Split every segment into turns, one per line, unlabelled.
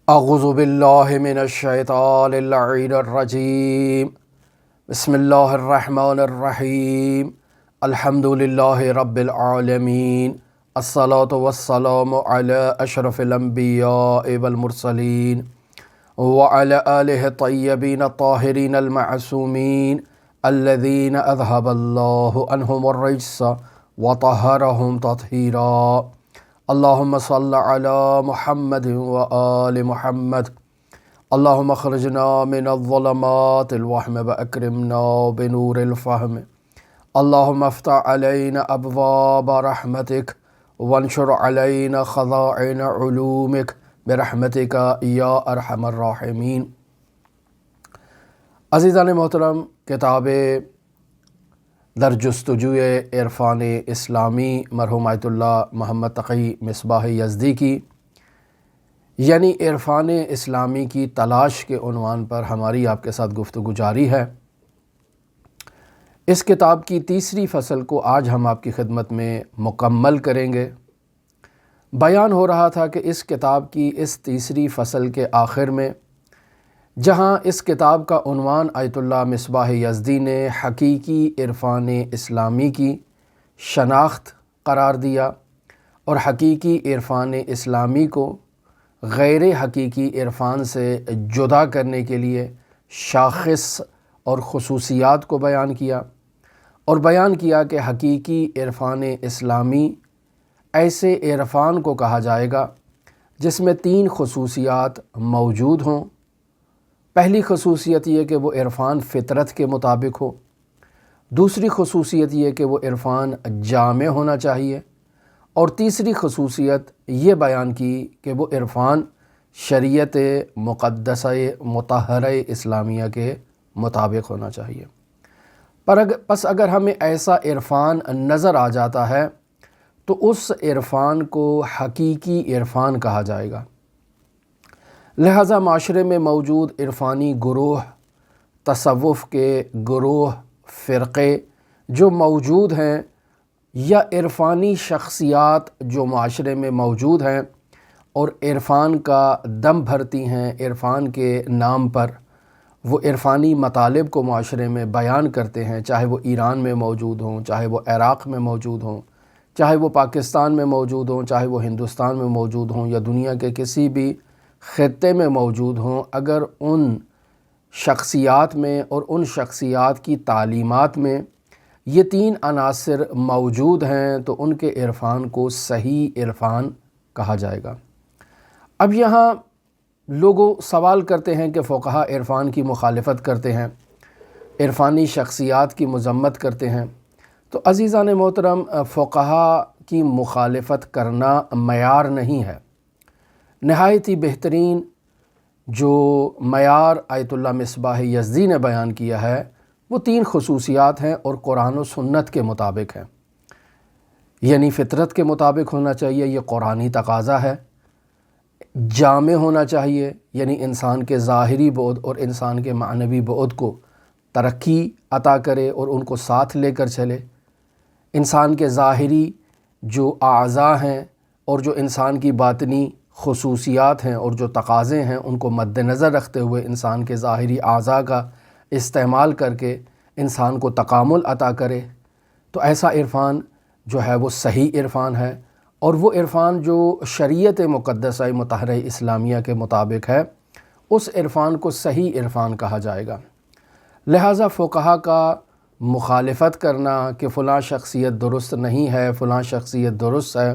اعوذ باللہ من الشیطان اللعین الرجیم بسم اللہ الرحمن الرحیم الحمد للہ رب العالمین الصلاة والسلام علی اشرف الانبیاء والمرسلین وعلی آلہ الطیبین الطاہرین المعصومین الذین اذہب اللہ عنہم الرجس وطہرہم تطہیرا اللہم صل علی محمد وآل محمد اللہم اخرجنا من الظلمات الوہم واکرمنا بنور الفہم اللہم افتح علینا ابواب رحمتک وانشر علینا خزائن علومک برحمتک یا ارحم الراحمین۔ عزیزان محترم، کتاب در جستجوی عرفان اسلامی مرحوم آیت اللہ محمد تقی مصباح یزدی کی یعنی عرفان اسلامی کی تلاش کے عنوان پر ہماری آپ کے ساتھ گفتگو جاری ہے۔ اس کتاب کی تیسری فصل کو آج ہم آپ کی خدمت میں مکمل کریں گے۔ بیان ہو رہا تھا کہ اس کتاب کی اس تیسری فصل کے آخر میں جہاں اس کتاب کا عنوان آیت اللہ مصباح یزدی نے حقیقی عرفان اسلامی کی شناخت قرار دیا اور حقیقی عرفان اسلامی کو غیر حقیقی عرفان سے جدا کرنے کے لیے شاخص اور خصوصیات کو بیان کیا، اور بیان کیا کہ حقیقی عرفان اسلامی ایسے عرفان کو کہا جائے گا جس میں 3 خصوصیات موجود ہوں۔ پہلی خصوصیت یہ کہ وہ عرفان فطرت کے مطابق ہو، دوسری خصوصیت یہ کہ وہ عرفان جامع ہونا چاہیے، اور تیسری خصوصیت یہ بیان کی کہ وہ عرفان شریعت مقدسہ مطہرہ اسلامیہ کے مطابق ہونا چاہیے۔ پس اگر ہمیں ایسا عرفان نظر آ جاتا ہے تو اس عرفان کو حقیقی عرفان کہا جائے گا۔ لہٰذا معاشرے میں موجود عرفانی گروہ، تصوف کے گروہ، فرقے جو موجود ہیں، یا عرفانی شخصیات جو معاشرے میں موجود ہیں اور عرفان کا دم بھرتی ہیں، عرفان کے نام پر وہ عرفانی مطالب کو معاشرے میں بیان کرتے ہیں، چاہے وہ ایران میں موجود ہوں، چاہے وہ عراق میں موجود ہوں، چاہے وہ پاکستان میں موجود ہوں، چاہے وہ ہندوستان میں موجود ہوں، یا دنیا کے کسی بھی خطے میں موجود ہوں، اگر ان شخصیات میں اور ان شخصیات کی تعلیمات میں یہ 3 عناصر موجود ہیں تو ان کے عرفان کو صحیح عرفان کہا جائے گا۔ اب یہاں لوگوں سوال کرتے ہیں کہ فقہا عرفان کی مخالفت کرتے ہیں، عرفانی شخصیات کی مذمت کرتے ہیں۔ تو عزیزان محترم، فقہا کی مخالفت کرنا معیار نہیں ہے۔ نہایت ہی بہترین جو معیار آیت اللہ مصباح یزدی نے بیان کیا ہے وہ 3 خصوصیات ہیں اور قرآن و سنت کے مطابق ہیں، یعنی فطرت کے مطابق ہونا چاہیے، یہ قرآنی تقاضا ہے۔ جامع ہونا چاہیے، یعنی انسان کے ظاہری بعد اور انسان کے معنوی بعد کو ترقی عطا کرے اور ان کو ساتھ لے کر چلے۔ انسان کے ظاہری جو اعضاء ہیں اور جو انسان کی باطنی خصوصیات ہیں اور جو تقاضے ہیں ان کو مد نظر رکھتے ہوئے انسان کے ظاہری اعضاء کا استعمال کر کے انسان کو تکامل عطا کرے، تو ایسا عرفان جو ہے وہ صحیح عرفان ہے، اور وہ عرفان جو شریعت مقدسہ مطہرہ اسلامیہ کے مطابق ہے اس عرفان کو صحیح عرفان کہا جائے گا۔ لہٰذا فقہا کا مخالفت کرنا کہ فلاں شخصیت درست نہیں ہے، فلاں شخصیت درست ہے،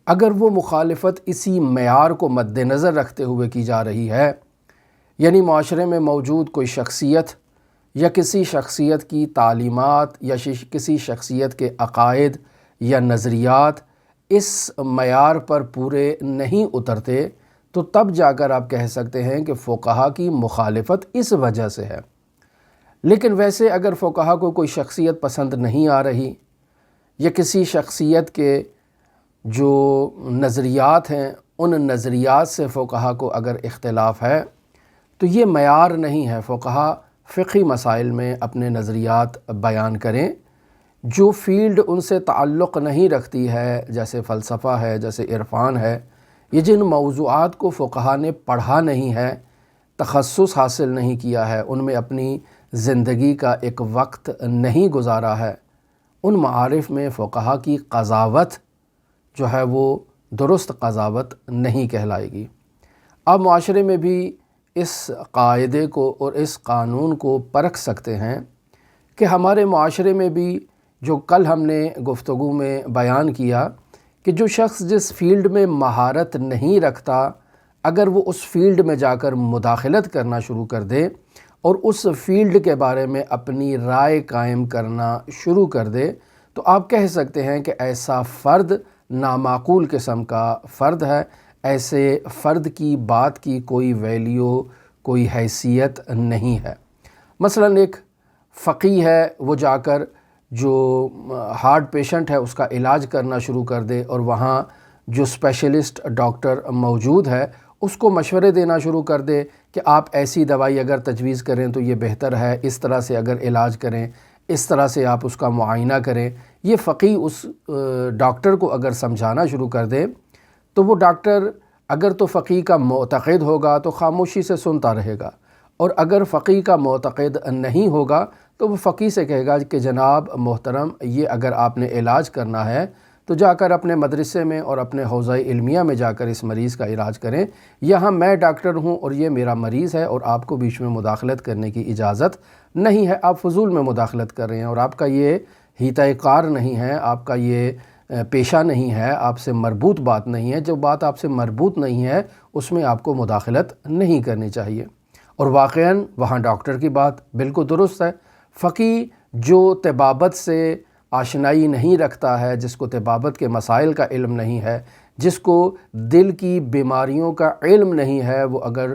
اگر وہ مخالفت اسی معیار کو مد نظر رکھتے ہوئے کی جا رہی ہے، یعنی معاشرے میں موجود کوئی شخصیت یا کسی شخصیت کی تعلیمات یا کسی شخصیت کے عقائد یا نظریات اس معیار پر پورے نہیں اترتے، تو تب جا کر آپ کہہ سکتے ہیں کہ فقہا کی مخالفت اس وجہ سے ہے۔ لیکن ویسے اگر فقہا کو کوئی شخصیت پسند نہیں آ رہی، یا کسی شخصیت کے جو نظریات ہیں ان نظریات سے فقہا کو اگر اختلاف ہے تو یہ معیار نہیں ہے۔ فقہا فقہی مسائل میں اپنے نظریات بیان کریں، جو فیلڈ ان سے تعلق نہیں رکھتی ہے، جیسے فلسفہ ہے، جیسے عرفان ہے، یہ جن موضوعات کو فقہا نے پڑھا نہیں ہے، تخصص حاصل نہیں کیا ہے، ان میں اپنی زندگی کا ایک وقت نہیں گزارا ہے، ان معارف میں فقہا کی قضاوت جو ہے وہ درست قضاوت نہیں کہلائے گی۔ آپ معاشرے میں بھی اس قاعدے کو اور اس قانون کو پرکھ سکتے ہیں کہ ہمارے معاشرے میں بھی جو کل ہم نے گفتگو میں بیان کیا کہ جو شخص جس فیلڈ میں مہارت نہیں رکھتا، اگر وہ اس فیلڈ میں جا کر مداخلت کرنا شروع کر دے اور اس فیلڈ کے بارے میں اپنی رائے قائم کرنا شروع کر دے، تو آپ کہہ سکتے ہیں کہ ایسا فرد نامعقول قسم کا فرد ہے، ایسے فرد کی بات کی کوئی ویلیو، کوئی حیثیت نہیں ہے۔ مثلا ایک فقیہ ہے، وہ جا کر جو ہارٹ پیشنٹ ہے اس کا علاج کرنا شروع کر دے اور وہاں جو اسپیشلسٹ ڈاکٹر موجود ہے اس کو مشورے دینا شروع کر دے کہ آپ ایسی دوائی اگر تجویز کریں تو یہ بہتر ہے، اس طرح سے اگر علاج کریں، اس طرح سے آپ اس کا معائنہ کریں۔ یہ فقیہ اس ڈاکٹر کو اگر سمجھانا شروع کر دے تو وہ ڈاکٹر اگر تو فقیہ کا معتقد ہوگا تو خاموشی سے سنتا رہے گا، اور اگر فقیہ کا معتقد نہیں ہوگا تو وہ فقیہ سے کہے گا کہ جناب محترم، یہ اگر آپ نے علاج کرنا ہے تو جا کر اپنے مدرسے میں اور اپنے حوزہ علمیہ میں جا کر اس مریض کا علاج کریں، یہاں میں ڈاکٹر ہوں اور یہ میرا مریض ہے اور آپ کو بیچ میں مداخلت کرنے کی اجازت نہیں ہے، آپ فضول میں مداخلت کر رہے ہیں اور آپ کا یہ حیطہ کار نہیں ہے، آپ کا یہ پیشہ نہیں ہے، آپ سے مربوط بات نہیں ہے، جو بات آپ سے مربوط نہیں ہے اس میں آپ کو مداخلت نہیں کرنی چاہیے۔ اور واقعاً وہاں ڈاکٹر کی بات بالکل درست ہے۔ فقیہ جو طبابت سے آشنائی نہیں رکھتا ہے، جس کو طبابت کے مسائل کا علم نہیں ہے، جس کو دل کی بیماریوں کا علم نہیں ہے، وہ اگر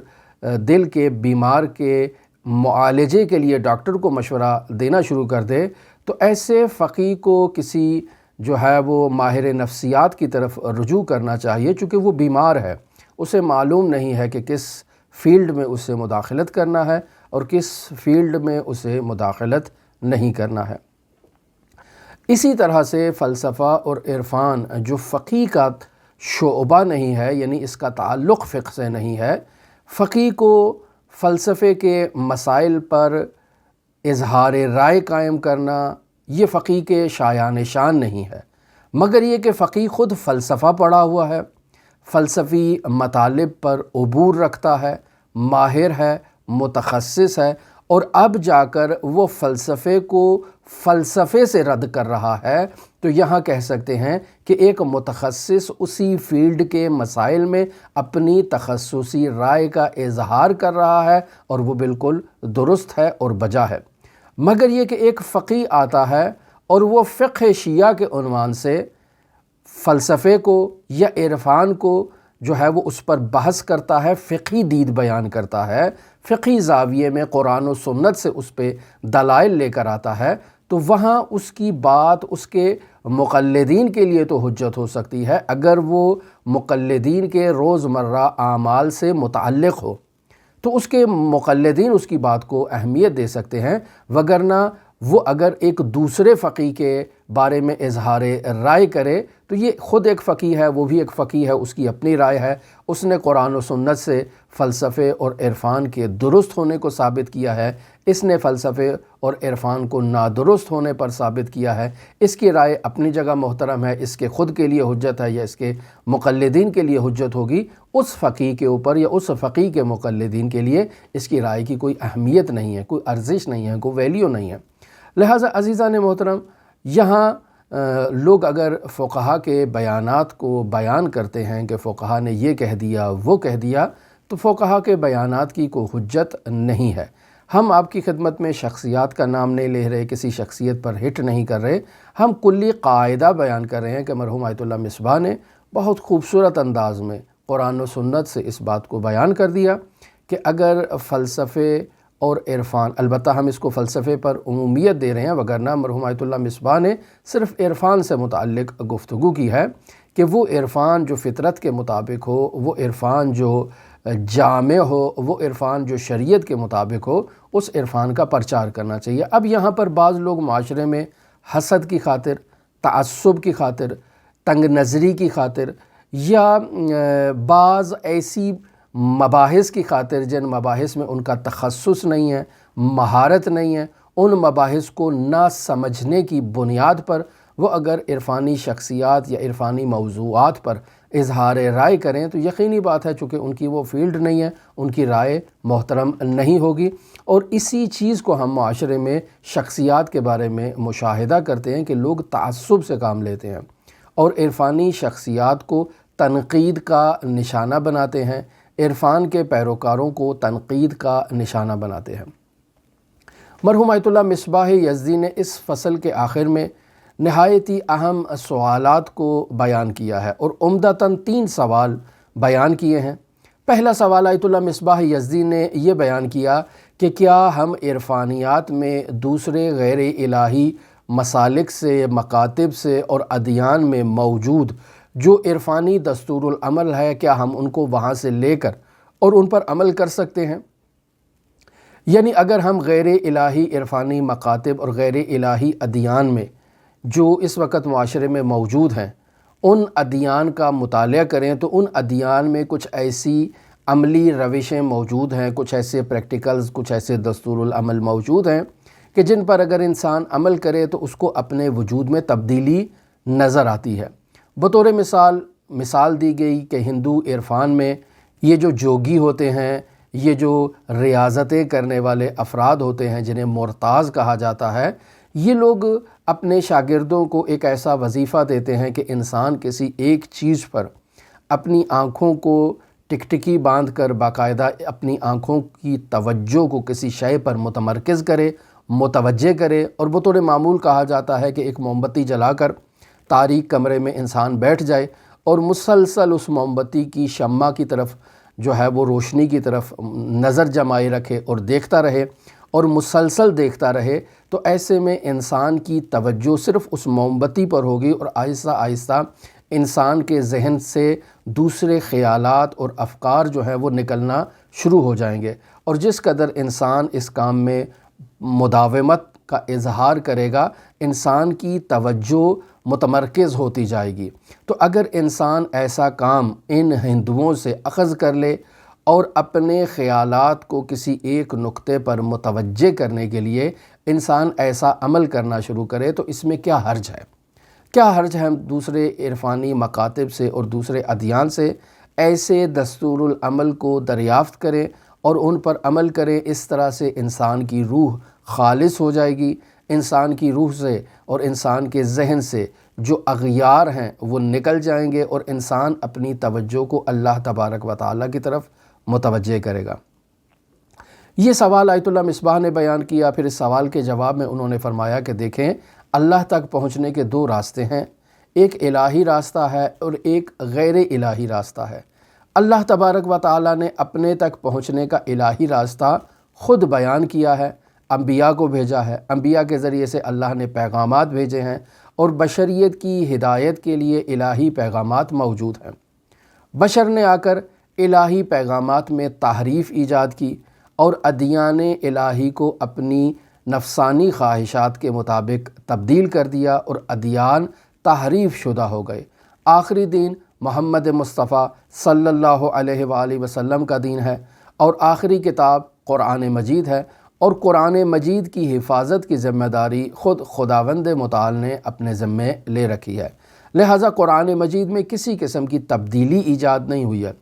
دل کے بیمار کے معالجے کے لیے ڈاکٹر کو مشورہ دینا شروع کر دے تو ایسے فقیہ کو کسی جو ہے وہ ماہر نفسیات کی طرف رجوع کرنا چاہیے، چونکہ وہ بیمار ہے، اسے معلوم نہیں ہے کہ کس فیلڈ میں اسے مداخلت کرنا ہے اور کس فیلڈ میں اسے مداخلت نہیں کرنا ہے۔ اسی طرح سے فلسفہ اور عرفان جو فقیہ کا شعبہ نہیں ہے، یعنی اس کا تعلق فقہ سے نہیں ہے، فقیہ کو فلسفے کے مسائل پر اظہار رائے قائم کرنا یہ فقیہ کے شایان شان نہیں ہے، مگر یہ کہ فقیہ خود فلسفہ پڑھا ہوا ہے، فلسفی مطالب پر عبور رکھتا ہے، ماہر ہے، متخصص ہے، اور اب جا کر وہ فلسفے کو فلسفے سے رد کر رہا ہے، تو یہاں کہہ سکتے ہیں کہ ایک متخصص اسی فیلڈ کے مسائل میں اپنی تخصصی رائے کا اظہار کر رہا ہے اور وہ بالکل درست ہے اور بجا ہے۔ مگر یہ کہ ایک فقیہ آتا ہے اور وہ فقہ شیعہ کے عنوان سے فلسفے کو یا عرفان کو جو ہے وہ اس پر بحث کرتا ہے، فقہی دید بیان کرتا ہے، فقہی زاویے میں قرآن و سنت سے اس پہ دلائل لے کر آتا ہے، تو وہاں اس کی بات اس کے مقلدین کے لیے تو حجت ہو سکتی ہے اگر وہ مقلدین کے روزمرہ اعمال سے متعلق ہو، تو اس کے مقلدین اس کی بات کو اہمیت دے سکتے ہیں، وگرنہ وہ اگر ایک دوسرے فقیہ کے بارے میں اظہار رائے کرے تو یہ خود ایک فقیہ ہے، وہ بھی ایک فقیہ ہے، اس کی اپنی رائے ہے، اس نے قرآن و سنت سے فلسفے اور عرفان کے درست ہونے کو ثابت کیا ہے، اس نے فلسفے اور عرفان کو نادرست ہونے پر ثابت کیا ہے، اس کی رائے اپنی جگہ محترم ہے، اس کے خود کے لیے حجت ہے یا اس کے مقلدین کے لیے حجت ہوگی، اس فقیہ کے اوپر یا اس فقیہ کے مقلدین کے لیے اس کی رائے کی کوئی اہمیت نہیں ہے، کوئی ارزش نہیں ہے، کوئی ویلیو نہیں ہے۔ لہٰذا عزیزان محترم، یہاں لوگ اگر فقہا کے بیانات کو بیان کرتے ہیں کہ فقہا نے یہ کہہ دیا وہ کہہ دیا، تو فقہا کے بیانات کی کوئی حجت نہیں ہے۔ ہم آپ کی خدمت میں شخصیات کا نام نہیں لے رہے، کسی شخصیت پر ہٹ نہیں کر رہے، ہم کلی قاعدہ بیان کر رہے ہیں کہ مرحوم آیت اللہ مصباح نے بہت خوبصورت انداز میں قرآن و سنت سے اس بات کو بیان کر دیا کہ اگر فلسفے اور عرفان، البتہ ہم اس کو فلسفے پر عمومیت دے رہے ہیں، وگرنہ مرحوم آیت اللہ مصباح نے صرف عرفان سے متعلق گفتگو کی ہے کہ وہ عرفان جو فطرت کے مطابق ہو، وہ عرفان جو جامع ہو، وہ عرفان جو شریعت کے مطابق ہو، اس عرفان کا پرچار کرنا چاہیے۔ اب یہاں پر بعض لوگ معاشرے میں حسد کی خاطر، تعصب کی خاطر، تنگ نظری کی خاطر یا بعض ایسی مباحث کی خاطر جن مباحث میں ان کا تخصص نہیں ہے، مہارت نہیں ہے، ان مباحث کو نہ سمجھنے کی بنیاد پر وہ اگر عرفانی شخصیات یا عرفانی موضوعات پر اظہار رائے کریں تو یقینی بات ہے چونکہ ان کی وہ فیلڈ نہیں ہے، ان کی رائے محترم نہیں ہوگی۔ اور اسی چیز کو ہم معاشرے میں شخصیات کے بارے میں مشاہدہ کرتے ہیں کہ لوگ تعصب سے کام لیتے ہیں اور عرفانی شخصیات کو تنقید کا نشانہ بناتے ہیں، عرفان کے پیروکاروں کو تنقید کا نشانہ بناتے ہیں۔ مرحوم آیت اللہ مصباح یزدی نے اس فصل کے آخر میں نہایت ہی اہم سوالات کو بیان کیا ہے اور عمدتاً 3 سوال بیان کیے ہیں۔ پہلا سوال آیت اللہ مصباح یزدی نے یہ بیان کیا کہ کیا ہم عرفانیات میں دوسرے غیر الہی مسالک سے، مکاتب سے اور ادیان میں موجود جو عرفانی دستور العمل ہے کیا ہم ان کو وہاں سے لے کر اور ان پر عمل کر سکتے ہیں؟ یعنی اگر ہم غیر الہی عرفانی مکاتب اور غیر الہی ادیان میں جو اس وقت معاشرے میں موجود ہیں ان ادیان کا مطالعہ کریں تو ان ادیان میں کچھ ایسی عملی روشیں موجود ہیں، کچھ ایسے پریکٹیکلز، کچھ ایسے دستور العمل موجود ہیں کہ جن پر اگر انسان عمل کرے تو اس کو اپنے وجود میں تبدیلی نظر آتی ہے۔ بطور مثال دی گئی کہ ہندو عرفان میں یہ جو جوگی ہوتے ہیں، یہ جو ریاضتیں کرنے والے افراد ہوتے ہیں جنہیں مرتاض کہا جاتا ہے، یہ لوگ اپنے شاگردوں کو ایک ایسا وظیفہ دیتے ہیں کہ انسان کسی ایک چیز پر اپنی آنکھوں کو ٹکٹکی باندھ کر باقاعدہ اپنی آنکھوں کی توجہ کو کسی شے پر متمرکز کرے، متوجہ کرے، اور بطور معمول کہا جاتا ہے کہ ایک موم بتی جلا کر تاریک کمرے میں انسان بیٹھ جائے اور مسلسل اس موم بتی کی شمع کی طرف جو ہے وہ روشنی کی طرف نظر جمائے رکھے اور دیکھتا رہے اور مسلسل دیکھتا رہے، تو ایسے میں انسان کی توجہ صرف اس موم بتی پر ہوگی اور آہستہ آہستہ انسان کے ذہن سے دوسرے خیالات اور افکار جو ہیں وہ نکلنا شروع ہو جائیں گے، اور جس قدر انسان اس کام میں مداومت کا اظہار کرے گا انسان کی توجہ متمرکز ہوتی جائے گی۔ تو اگر انسان ایسا کام ان ہندوؤں سے اخذ کر لے اور اپنے خیالات کو کسی ایک نقطے پر متوجہ کرنے کے لیے انسان ایسا عمل کرنا شروع کرے تو اس میں کیا حرج ہے؟ کیا حرج ہے ہم دوسرے عرفانی مکاتب سے اور دوسرے ادیان سے ایسے دستور العمل کو دریافت کریں اور ان پر عمل کریں؟ اس طرح سے انسان کی روح خالص ہو جائے گی، انسان کی روح سے اور انسان کے ذہن سے جو اغیار ہیں وہ نکل جائیں گے اور انسان اپنی توجہ کو اللہ تبارک و تعالیٰ کی طرف متوجہ کرے گا۔ یہ سوال آیت اللہ مصباح نے بیان کیا۔ پھر اس سوال کے جواب میں انہوں نے فرمایا کہ دیکھیں، اللہ تک پہنچنے کے 2 راستے ہیں، ایک الہی راستہ ہے اور ایک غیر الہی راستہ ہے۔ اللہ تبارک و تعالیٰ نے اپنے تک پہنچنے کا الہی راستہ خود بیان کیا ہے، انبیاء کو بھیجا ہے، انبیاء کے ذریعے سے اللہ نے پیغامات بھیجے ہیں اور بشریت کی ہدایت کے لیے الہی پیغامات موجود ہیں۔ بشر نے آ کر الہی پیغامات میں تحریف ایجاد کی اور ادیان الہی کو اپنی نفسانی خواہشات کے مطابق تبدیل کر دیا اور ادیان تحریف شدہ ہو گئے۔ آخری دین محمد مصطفیٰ صلی اللہ علیہ وآلہ وسلم کا دین ہے اور آخری کتاب قرآن مجید ہے، اور قرآن مجید کی حفاظت کی ذمہ داری خود خداوند متعال نے اپنے ذمے لے رکھی ہے۔ لہٰذا قرآن مجید میں کسی قسم کی تبدیلی ایجاد نہیں ہوئی ہے،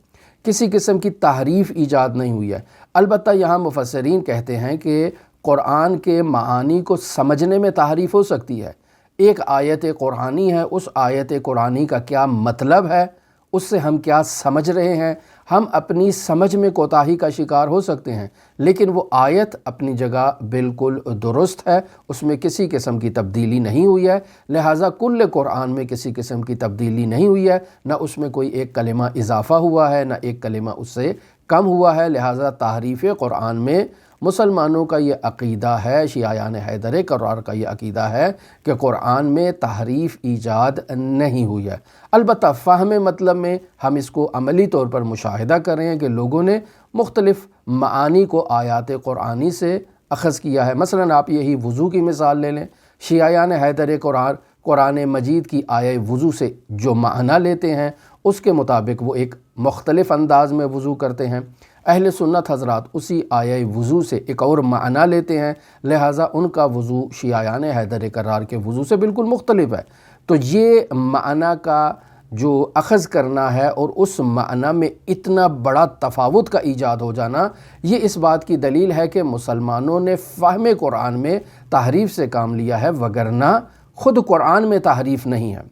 کسی قسم کی تحریف ایجاد نہیں ہوئی ہے۔ البتہ یہاں مفسرین کہتے ہیں کہ قرآن کے معانی کو سمجھنے میں تحریف ہو سکتی ہے۔ ایک آیت قرآنی ہے، اس آیت قرآنی کا کیا مطلب ہے، اس سے ہم کیا سمجھ رہے ہیں، ہم اپنی سمجھ میں کوتاہی کا شکار ہو سکتے ہیں، لیکن وہ آیت اپنی جگہ بالکل درست ہے، اس میں کسی قسم کی تبدیلی نہیں ہوئی ہے۔ لہٰذا کل قرآن میں کسی قسم کی تبدیلی نہیں ہوئی ہے، نہ اس میں کوئی ایک کلمہ اضافہ ہوا ہے، نہ ایک کلمہ اس سے کم ہوا ہے۔ لہٰذا تحریف قرآن میں مسلمانوں کا یہ عقیدہ ہے، شیعیان حیدر کرار کا یہ عقیدہ ہے کہ قرآن میں تحریف ایجاد نہیں ہوئی ہے۔ البتہ فہم مطلب میں ہم اس کو عملی طور پر مشاہدہ کر رہے ہیں کہ لوگوں نے مختلف معانی کو آیات قرآنی سے اخذ کیا ہے۔ مثلا آپ یہی وضو کی مثال لے لیں، شیعیان حیدر کرار قرآن مجید کی آیہ وضو سے جو معنی لیتے ہیں اس کے مطابق وہ ایک مختلف انداز میں وضو کرتے ہیں۔ اہل سنت حضرات اسی آیہ وضو سے ایک اور معنی لیتے ہیں، لہٰذا ان کا وضو شیعیان حیدر کرار کے وضو سے بالکل مختلف ہے۔ تو یہ معنی کا جو اخذ کرنا ہے اور اس معنی میں اتنا بڑا تفاوت کا ایجاد ہو جانا، یہ اس بات کی دلیل ہے کہ مسلمانوں نے فہم قرآن میں تحریف سے کام لیا ہے، وگرنہ خود قرآن میں تحریف نہیں ہے۔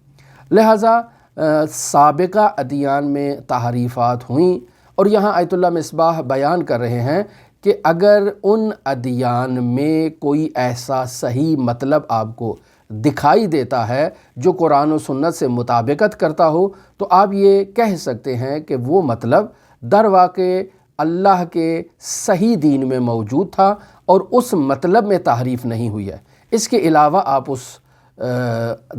لہٰذا سابقہ ادیان میں تحریفات ہوئیں، اور یہاں آیت اللہ مصباح بیان کر رہے ہیں کہ اگر ان ادیان میں کوئی ایسا صحیح مطلب آپ کو دکھائی دیتا ہے جو قرآن و سنت سے مطابقت کرتا ہو، تو آپ یہ کہہ سکتے ہیں کہ وہ مطلب در واقع اللہ کے صحیح دین میں موجود تھا اور اس مطلب میں تحریف نہیں ہوئی ہے۔ اس کے علاوہ آپ اس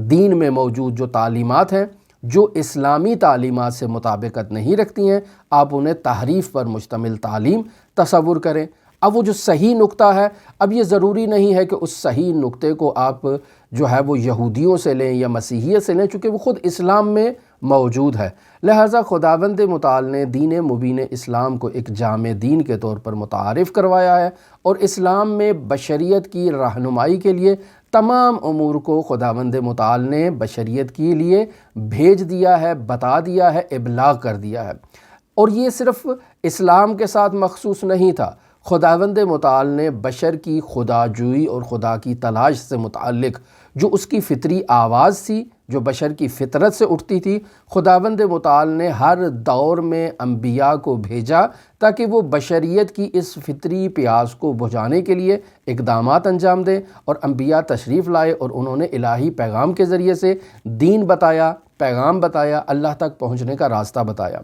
دین میں موجود جو تعلیمات ہیں جو اسلامی تعلیمات سے مطابقت نہیں رکھتی ہیں، آپ انہیں تحریف پر مشتمل تعلیم تصور کریں۔ اب وہ جو صحیح نقطہ ہے، اب یہ ضروری نہیں ہے کہ اس صحیح نقطے کو آپ جو ہے وہ یہودیوں سے لیں یا مسیحیت سے لیں، چونکہ وہ خود اسلام میں موجود ہے۔ لہٰذا خداوند متعال نے دین مبین اسلام کو ایک جامع دین کے طور پر متعارف کروایا ہے، اور اسلام میں بشریت کی رہنمائی کے لیے تمام امور کو خداوند متعال نے بشریت کے لیے بھیج دیا ہے، بتا دیا ہے، ابلاغ کر دیا ہے۔ اور یہ صرف اسلام کے ساتھ مخصوص نہیں تھا، خداوند متعال نے بشر کی خدا جوئی اور خدا کی تلاش سے متعلق جو اس کی فطری آواز تھی، جو بشر کی فطرت سے اٹھتی تھی، خداوند متعال نے ہر دور میں انبیاء کو بھیجا تاکہ وہ بشریت کی اس فطری پیاس کو بجھانے کے لیے اقدامات انجام دیں، اور انبیاء تشریف لائے اور انہوں نے الہی پیغام کے ذریعے سے دین بتایا، پیغام بتایا، اللہ تک پہنچنے کا راستہ بتایا۔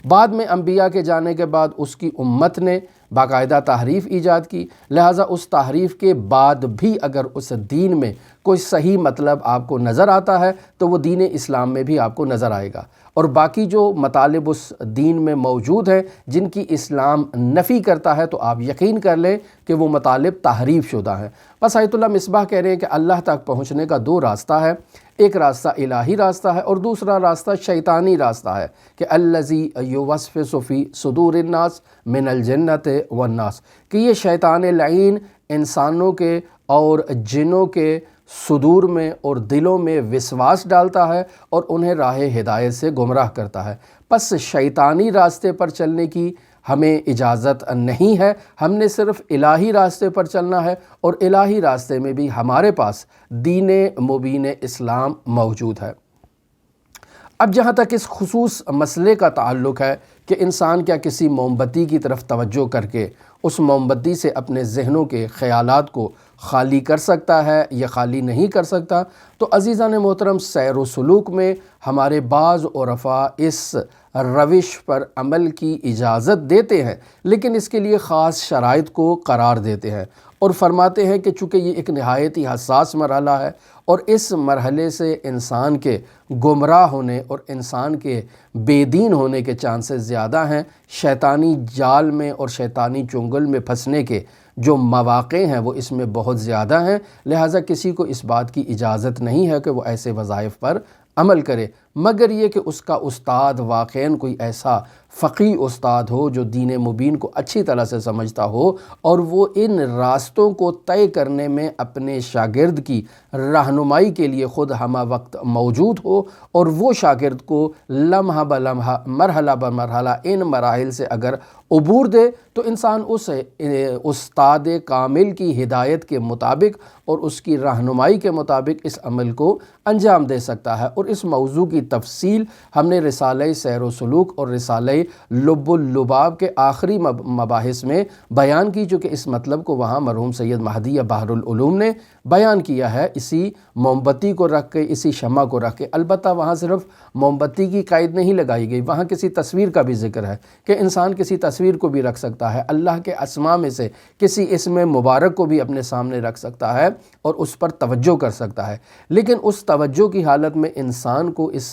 بعد میں انبیاء کے جانے کے بعد اس کی امت نے باقاعدہ تحریف ایجاد کی، لہٰذا اس تحریف کے بعد بھی اگر اس دین میں کوئی صحیح مطلب آپ کو نظر آتا ہے تو وہ دین اسلام میں بھی آپ کو نظر آئے گا، اور باقی جو مطالب اس دین میں موجود ہیں جن کی اسلام نفی کرتا ہے تو آپ یقین کر لیں کہ وہ مطالب تحریف شدہ ہیں۔ بس آیت اللہ مصباح کہہ رہے ہیں کہ اللہ تک پہنچنے کا دو راستہ ہے، ایک راستہ الہی راستہ ہے اور دوسرا راستہ شیطانی راستہ ہے، کہ الذی یوسوس فی صدور الناس من الجنۃ والناس، کہ یہ شیطان لعین انسانوں کے اور جنوں کے صدور میں اور دلوں میں وسواس ڈالتا ہے اور انہیں راہ ہدایت سے گمراہ کرتا ہے۔ پس شیطانی راستے پر چلنے کی ہمیں اجازت نہیں ہے، ہم نے صرف الہی راستے پر چلنا ہے، اور الہی راستے میں بھی ہمارے پاس دین مبین اسلام موجود ہے۔ اب جہاں تک اس خصوص مسئلے کا تعلق ہے کہ انسان کیا کسی موم بتی کی طرف توجہ کر کے اس موم بتی سے اپنے ذہنوں کے خیالات کو خالی کر سکتا ہے یا خالی نہیں کر سکتا، تو عزیزان محترم سیر و سلوک میں ہمارے بعض عرفاء اس روش پر عمل کی اجازت دیتے ہیں، لیکن اس کے لیے خاص شرائط کو قرار دیتے ہیں، اور فرماتے ہیں کہ چونکہ یہ ایک نہایت ہی حساس مرحلہ ہے اور اس مرحلے سے انسان کے گمراہ ہونے اور انسان کے بے دین ہونے کے چانسز زیادہ ہیں، شیطانی جال میں اور شیطانی چنگل میں پھنسنے کے جو مواقع ہیں وہ اس میں بہت زیادہ ہیں، لہٰذا کسی کو اس بات کی اجازت نہیں ہے کہ وہ ایسے وظائف پر عمل کرے، مگر یہ کہ اس کا استاد واقعاً کوئی ایسا فقیہ استاد ہو جو دین مبین کو اچھی طرح سے سمجھتا ہو، اور وہ ان راستوں کو طے کرنے میں اپنے شاگرد کی رہنمائی کے لیے خود ہمہ وقت موجود ہو، اور وہ شاگرد کو لمحہ بلمحہ مرحلہ بمرحلہ ان مراحل سے اگر عبور دے تو انسان اس استاد کامل کی ہدایت کے مطابق اور اس کی رہنمائی کے مطابق اس عمل کو انجام دے سکتا ہے۔ اور اس موضوع کی تفصیل ہم نے رسالہ سیر و سلوک اور رسالہ لب اللباب کے آخری مباحث میں بیان کی، چونکہ اس مطلب کو وہاں مرحوم سید مہدی بحر العلوم نے بیان کیا ہے، اسی موم بتی کو رکھ کے، اسی شمع کو رکھ کے۔ البتہ وہاں صرف موم بتی کی قید نہیں لگائی گئی، وہاں کسی تصویر کا بھی ذکر ہے کہ انسان کسی تصویر کو بھی رکھ سکتا ہے، اللہ کے اسماء میں سے کسی اسم مبارک کو بھی اپنے سامنے رکھ سکتا ہے اور اس پر توجہ کر سکتا ہے، لیکن اس توجہ کی حالت میں انسان کو اس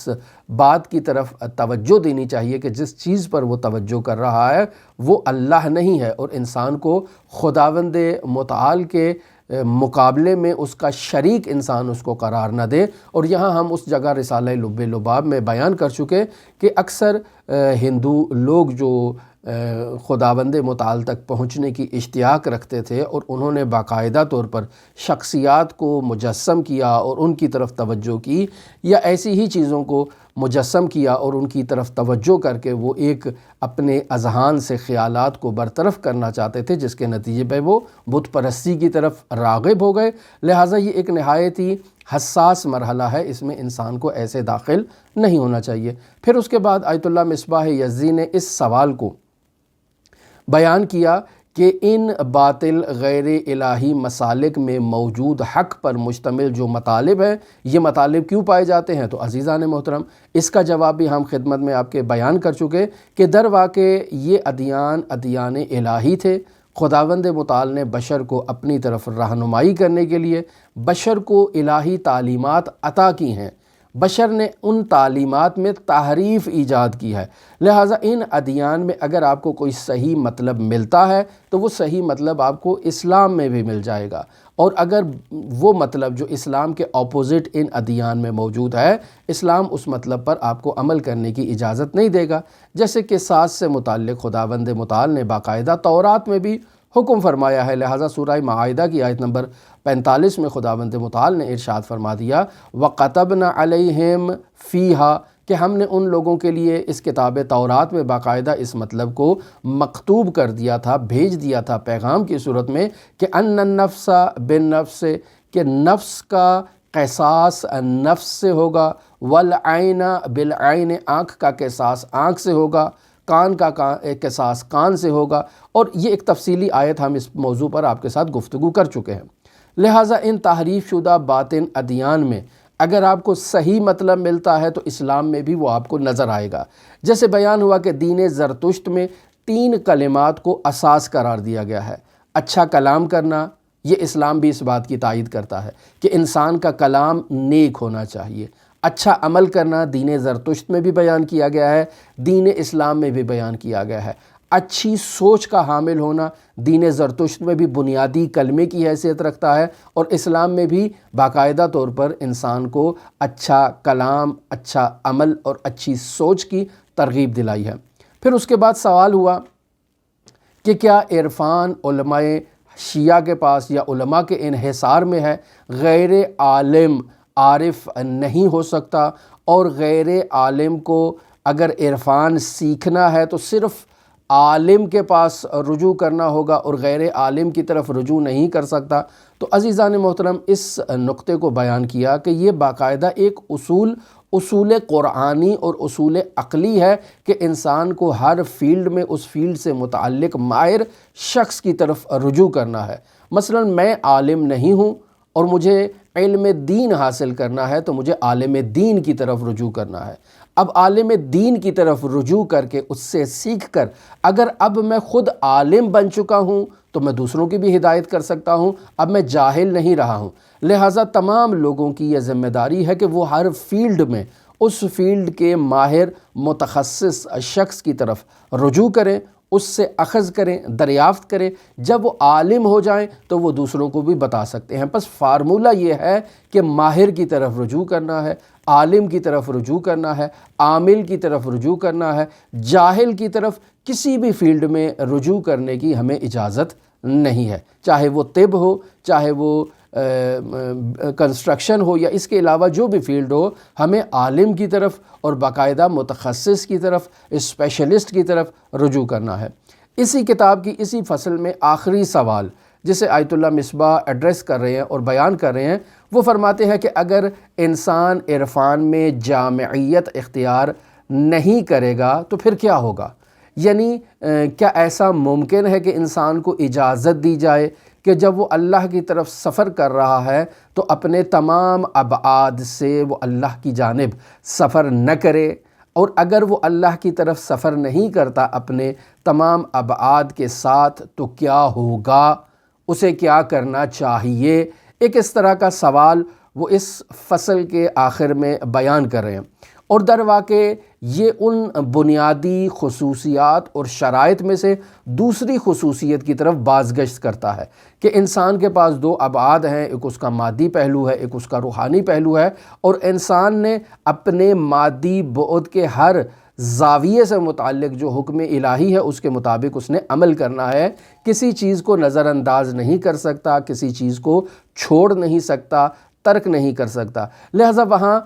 بات کی طرف توجہ دینی چاہیے کہ جس چیز پر وہ توجہ کر رہا ہے وہ اللہ نہیں ہے، اور انسان کو خداوند متعال کے مقابلے میں اس کا شریک انسان اس کو قرار نہ دے۔ اور یہاں ہم اس جگہ رسالہ لب لباب میں بیان کر چکے کہ اکثر ہندو لوگ جو خداوند متعال تک پہنچنے کی اشتیاق رکھتے تھے اور انہوں نے باقاعدہ طور پر شخصیات کو مجسم کیا اور ان کی طرف توجہ کی، یا ایسی ہی چیزوں کو مجسم کیا اور ان کی طرف توجہ کر کے وہ ایک اپنے اذہان سے خیالات کو برطرف کرنا چاہتے تھے، جس کے نتیجے پہ وہ بت پرستی کی طرف راغب ہو گئے۔ لہٰذا یہ ایک نہایت ہی حساس مرحلہ ہے، اس میں انسان کو ایسے داخل نہیں ہونا چاہیے۔ پھر اس کے بعد آیت اللہ مصباح یزدی نے اس سوال کو بیان کیا کہ ان باطل غیر الہی مسالک میں موجود حق پر مشتمل جو مطالب ہیں، یہ مطالب کیوں پائے جاتے ہیں؟ تو عزیزان محترم، اس کا جواب بھی ہم خدمت میں آپ کے بیان کر چکے کہ در واقع یہ ادیان الہی تھے۔ خداوند متعال نے بشر کو اپنی طرف رہنمائی کرنے کے لیے بشر کو الہی تعلیمات عطا کی ہیں۔ بشر نے ان تعلیمات میں تحریف ایجاد کی ہے، لہٰذا ان ادیان میں اگر آپ کو کوئی صحیح مطلب ملتا ہے تو وہ صحیح مطلب آپ کو اسلام میں بھی مل جائے گا، اور اگر وہ مطلب جو اسلام کے اپوزٹ ان ادیان میں موجود ہے، اسلام اس مطلب پر آپ کو عمل کرنے کی اجازت نہیں دے گا۔ جیسے کہ قصاص سے متعلق خداوند متعال نے باقاعدہ تورات میں بھی حکم فرمایا ہے، لہٰذا سورہ مائدہ کی آیت نمبر 45 میں خداوند متعال نے ارشاد فرما دیا وَقَتَبْنَا عَلَيْهِمْ فِيهَا، کہ ہم نے ان لوگوں کے لیے اس کتاب تورات میں باقاعدہ اس مطلب کو مکتوب کر دیا تھا، بھیج دیا تھا پیغام کی صورت میں کہ ان النفس بالنفس، کہ نفس کا قصاص نفس سے ہوگا، والعین بالعین، آنکھ کا قصاص آنکھ سے ہوگا، کان کا قصاص کان سے ہوگا، اور یہ ایک تفصیلی آیت ہم اس موضوع پر آپ کے ساتھ گفتگو کر چکے ہیں۔ لہٰذا ان تحریف شدہ باطن ادیان میں اگر آپ کو صحیح مطلب ملتا ہے تو اسلام میں بھی وہ آپ کو نظر آئے گا۔ جیسے بیان ہوا کہ دین زرتشت میں 3 کلمات کو اساس قرار دیا گیا ہے۔ اچھا کلام کرنا، یہ اسلام بھی اس بات کی تائید کرتا ہے کہ انسان کا کلام نیک ہونا چاہیے۔ اچھا عمل کرنا دین زرتشت میں بھی بیان کیا گیا ہے، دین اسلام میں بھی بیان کیا گیا ہے۔ اچھی سوچ کا حامل ہونا دین زرتشت میں بھی بنیادی کلمے کی حیثیت رکھتا ہے، اور اسلام میں بھی باقاعدہ طور پر انسان کو اچھا کلام، اچھا عمل اور اچھی سوچ کی ترغیب دلائی ہے۔ پھر اس کے بعد سوال ہوا کہ کیا عرفان علماء شیعہ کے پاس یا علماء کے انحصار میں ہے؟ غیر عالم عارف نہیں ہو سکتا، اور غیر عالم کو اگر عرفان سیکھنا ہے تو صرف عالم کے پاس رجوع کرنا ہوگا اور غیر عالم کی طرف رجوع نہیں کر سکتا۔ تو عزیزان محترم، اس نقطے کو بیان کیا کہ یہ باقاعدہ ایک اصول قرآنی اور اصول عقلی ہے کہ انسان کو ہر فیلڈ میں اس فیلڈ سے متعلق ماہر شخص کی طرف رجوع کرنا ہے۔ مثلا میں عالم نہیں ہوں اور مجھے علم دین حاصل کرنا ہے تو مجھے عالم دین کی طرف رجوع کرنا ہے۔ اب عالم دین کی طرف رجوع کر کے اس سے سیکھ کر اگر اب میں خود عالم بن چکا ہوں تو میں دوسروں کی بھی ہدایت کر سکتا ہوں، اب میں جاہل نہیں رہا ہوں۔ لہٰذا تمام لوگوں کی یہ ذمہ داری ہے کہ وہ ہر فیلڈ میں اس فیلڈ کے ماہر متخصص شخص کی طرف رجوع کریں، اس سے اخذ کریں، دریافت کریں۔ جب وہ عالم ہو جائیں تو وہ دوسروں کو بھی بتا سکتے ہیں۔ بس فارمولہ یہ ہے کہ ماہر کی طرف رجوع کرنا ہے، عالم کی طرف رجوع کرنا ہے، عامل کی طرف رجوع کرنا ہے، جاہل کی طرف کسی بھی فیلڈ میں رجوع کرنے کی ہمیں اجازت نہیں ہے، چاہے وہ طب ہو، چاہے وہ کنسٹرکشن ہو، یا اس کے علاوہ جو بھی فیلڈ ہو، ہمیں عالم کی طرف اور باقاعدہ متخصص کی طرف، اسپیشلسٹ کی طرف رجوع کرنا ہے۔ اسی کتاب کی اسی فصل میں آخری سوال جسے آیت اللہ مصباح ایڈریس کر رہے ہیں اور بیان کر رہے ہیں، وہ فرماتے ہیں کہ اگر انسان عرفان میں جامعیت اختیار نہیں کرے گا تو پھر کیا ہوگا؟ یعنی کیا ایسا ممکن ہے کہ انسان کو اجازت دی جائے کہ جب وہ اللہ کی طرف سفر کر رہا ہے تو اپنے تمام ابعاد سے وہ اللہ کی جانب سفر نہ کرے، اور اگر وہ اللہ کی طرف سفر نہیں کرتا اپنے تمام ابعاد کے ساتھ تو کیا ہوگا؟ اسے کیا کرنا چاہیے؟ ایک اس طرح کا سوال وہ اس فصل کے آخر میں بیان کر رہے ہیں، اور در واقع یہ ان بنیادی خصوصیات اور شرائط میں سے دوسری خصوصیت کی طرف بازگشت کرتا ہے کہ انسان کے پاس دو ابعاد ہیں، ایک اس کا مادی پہلو ہے، ایک اس کا روحانی پہلو ہے، اور انسان نے اپنے مادی بعد کے ہر زاویے سے متعلق جو حکم الہی ہے اس کے مطابق اس نے عمل کرنا ہے، کسی چیز کو نظر انداز نہیں کر سکتا، کسی چیز کو چھوڑ نہیں سکتا، ترک نہیں کر سکتا۔ لہٰذا وہاں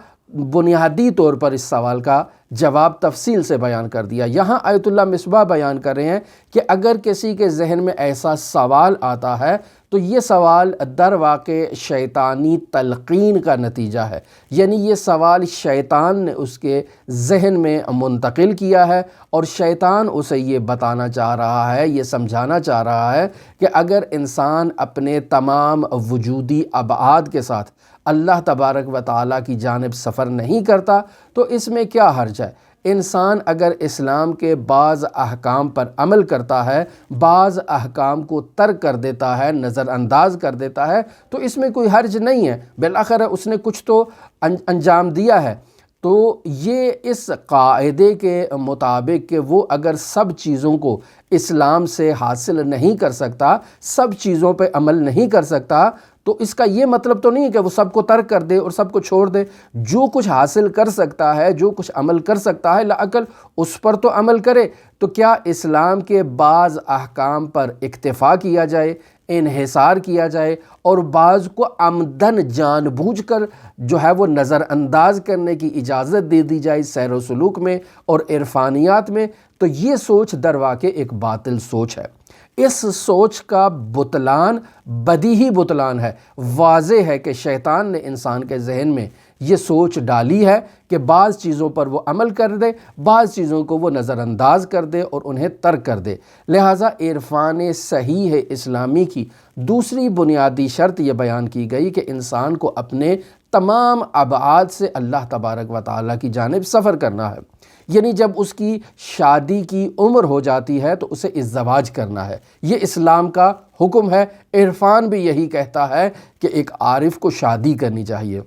بنیادی طور پر اس سوال کا جواب تفصیل سے بیان کر دیا۔ یہاں آیت اللہ مصباح بیان کر رہے ہیں کہ اگر کسی کے ذہن میں ایسا سوال آتا ہے تو یہ سوال در واقع شیطانی تلقین کا نتیجہ ہے، یعنی یہ سوال شیطان نے اس کے ذہن میں منتقل کیا ہے، اور شیطان اسے یہ بتانا چاہ رہا ہے، یہ سمجھانا چاہ رہا ہے کہ اگر انسان اپنے تمام وجودی ابعاد کے ساتھ اللہ تبارک و تعالیٰ کی جانب سفر نہیں کرتا تو اس میں کیا حرج ہے۔ انسان اگر اسلام کے بعض احکام پر عمل کرتا ہے، بعض احکام کو ترک کر دیتا ہے، نظر انداز کر دیتا ہے، تو اس میں کوئی حرج نہیں ہے، بالآخر اس نے کچھ تو انجام دیا ہے۔ تو یہ اس قاعدے کے مطابق کہ وہ اگر سب چیزوں کو اسلام سے حاصل نہیں کر سکتا، سب چیزوں پہ عمل نہیں کر سکتا، تو اس کا یہ مطلب تو نہیں کہ وہ سب کو ترک کر دے اور سب کو چھوڑ دے۔ جو کچھ حاصل کر سکتا ہے، جو کچھ عمل کر سکتا ہے، لاعقل اس پر تو عمل کرے۔ تو کیا اسلام کے بعض احکام پر اکتفا کیا جائے، انحصار کیا جائے، اور بعض کو عمدن جان بوجھ کر جو ہے وہ نظر انداز کرنے کی اجازت دے دی جائے سیر و سلوک میں اور عرفانیات میں، تو یہ سوچ در واقع ایک باطل سوچ ہے۔ اس سوچ کا بطلان بدیہی بطلان ہے۔ واضح ہے کہ شیطان نے انسان کے ذہن میں یہ سوچ ڈالی ہے کہ بعض چیزوں پر وہ عمل کر دے، بعض چیزوں کو وہ نظر انداز کر دے اور انہیں ترک کر دے۔ لہٰذا عرفان صحیح اسلامی کی دوسری بنیادی شرط یہ بیان کی گئی کہ انسان کو اپنے تمام ابعاد سے اللہ تبارک و تعالیٰ کی جانب سفر کرنا ہے، یعنی جب اس کی شادی کی عمر ہو جاتی ہے تو اسے ازدواج کرنا ہے۔ یہ اسلام کا حکم ہے۔ عرفان بھی یہی کہتا ہے کہ ایک عارف کو شادی کرنی چاہیے،